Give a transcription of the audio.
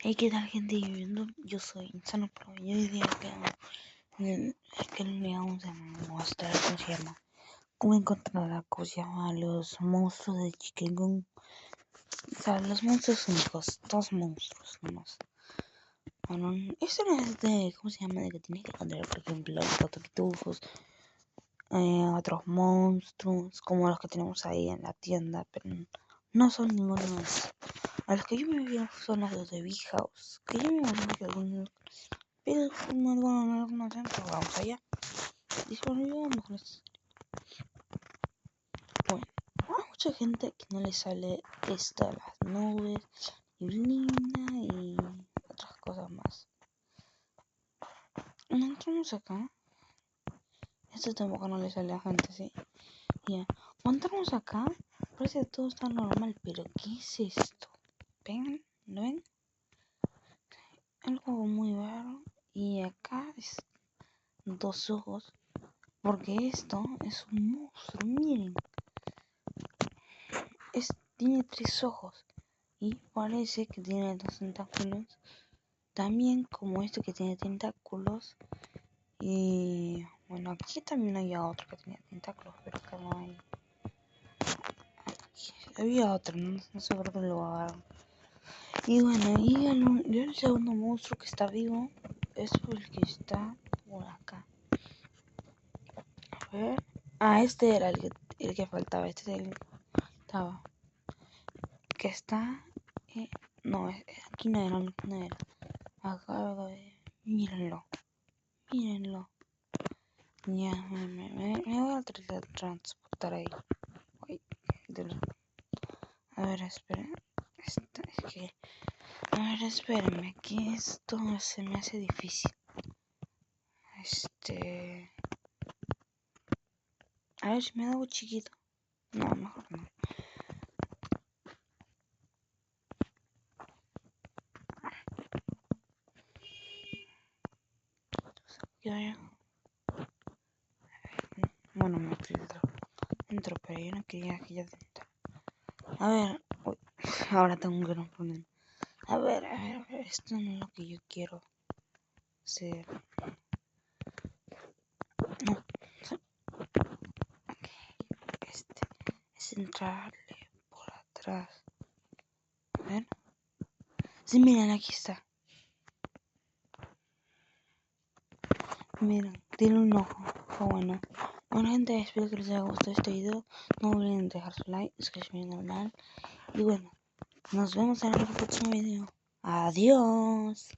Hey, ¿qué tal, gente? Yo soy Insano Pro y hoy día que le vamos a mostrar cómo se llama. Cómo encontrar los monstruos de Chicken. O sea, los monstruos únicos, dos monstruos nomás. Bueno, eso no es de, ¿cómo se llama? De que tienes que encontrar, por ejemplo, los pitufos, otros monstruos, como los que tenemos ahí en la tienda, pero no son ninguno más. A los que yo me vi son los de Big House, que yo me imagino que algunos, pero como algunos no los conocen, pues vamos allá. Y bueno, yo vamos con esto. Bueno, a mucha gente que no le sale esto, las nubes, neblina y otras cosas más. Entramos acá. Esto tampoco no le sale a la gente, ¿sí? Ya. Cuando entramos acá, parece que todo está normal, pero ¿qué es esto? ¿Ven? ¿Lo ven? Algo muy raro. Y acá es dos ojos. Porque esto es un monstruo, miren. Tiene tres ojos. Y parece que tiene dos tentáculos. También como este que tiene tentáculos. Y bueno, aquí también había otro que tenía tentáculos, pero acá no hay. Aquí había otro, no sé por qué lo agarraron. Y bueno, y el segundo monstruo que está vivo es el que está por acá. A ver. Ah, este era el que faltaba. Este es el que estaba. Que está. No, aquí no era, no era. Acá, mírenlo. Mírenlo. Ya, me voy a transportar ahí. Uy, a ver, esperen. Es que. A ver, espérenme, que esto se me hace difícil. A ver si me da algo chiquito. No, mejor no. Bueno, me filtro. Entro, pero yo no quería que ya dentro. A ver, uy, ahora tengo un gran problema. A ver, esto no es lo que yo quiero hacer. No, es entrarle por atrás. A ver. Sí, miren, aquí está. Miren, tiene un ojo. Bueno. Bueno, gente, espero que les haya gustado este video. No olviden dejar su like, suscribirse al canal. Y bueno, nos vemos en el próximo video. Adiós.